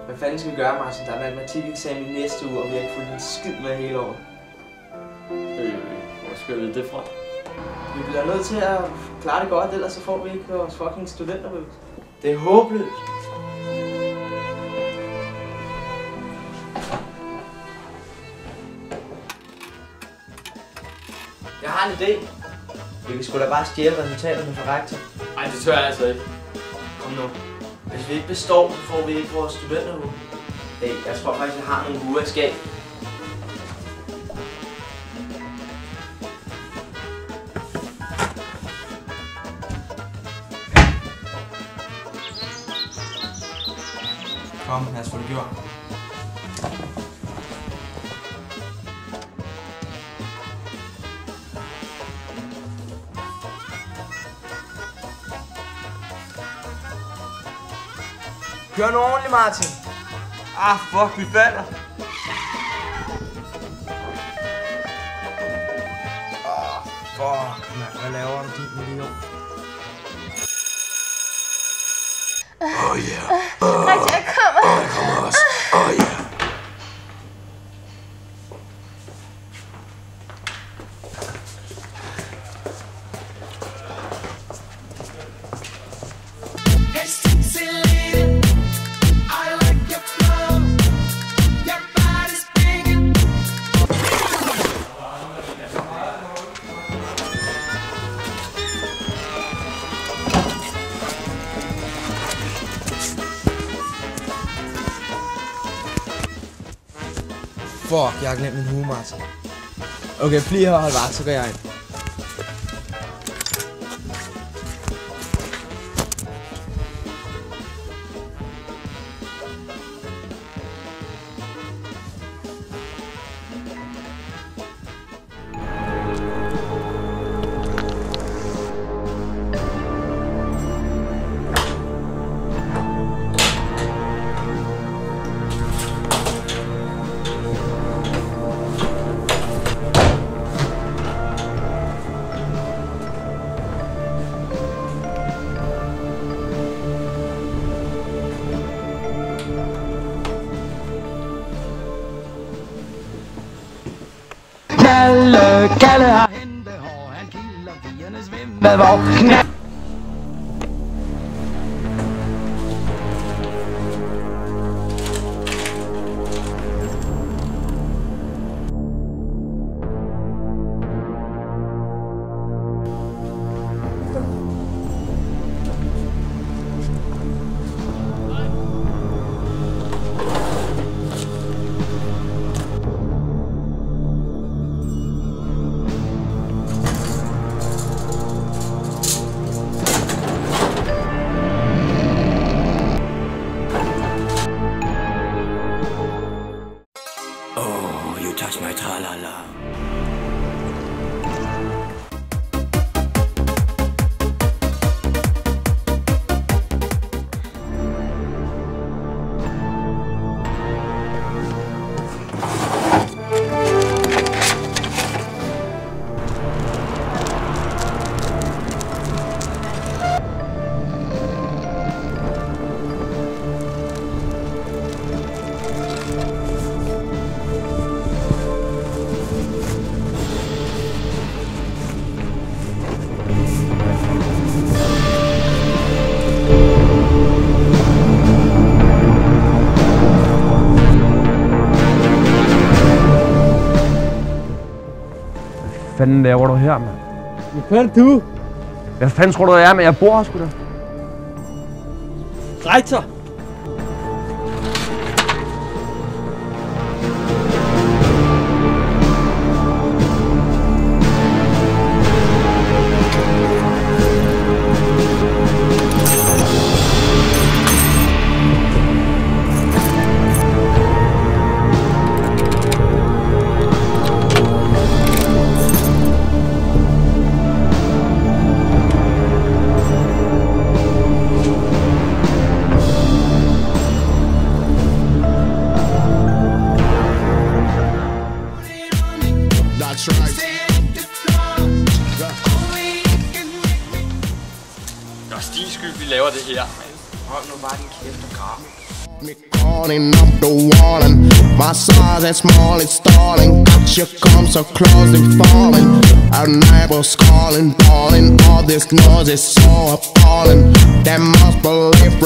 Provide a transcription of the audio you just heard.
Hvad fanden skal vi gøre, Martin? Der er matematikeksamen i næste uge, og vi har ikke fulgt en skid med hele året. Hvor skal vi vide det fra? Vi bliver nødt til at klare det godt, ellers så får vi ikke vores fucking studenterbevis. Det er håbløst. Jeg har en idé. Vi kan sgu da bare stjæle resultaterne fra rektor. Ej, det tør jeg altså ikke. Kom nu. Hvis vi ikke består, så får vi ikke vores studenteruge. Hey, jeg tror faktisk, jeg har nogle uger i skab. Kom, lad os få det gjort. Kør nu ordentligt, Martin. Fuck, vi falder. Fuck, mand. Hvad laver du, din idiot? Rigtig, jeg kommer. Jeg kommer også. Ja. Fuck, jeg har glemt min hue, Martin. Okay, bliv her og hold vagt, så går jeg ind. Kalle har hentehår, han kilder pigernes vimmevogn. You touch my tra-la-la. Hvad fanden laver du her, mand? Hvad fanden du? Hvad fanden tror du, jeg er med? Jeg bor her sgu da. Rektor! Det er Stigs skyld, vi laver det her. Hold nu bare din kæft og grav. Me calling up the wall and my size is small, it's stalling. Got you come so close and falling. Our neighbors calling, calling. All this noise is so appalling. They must believe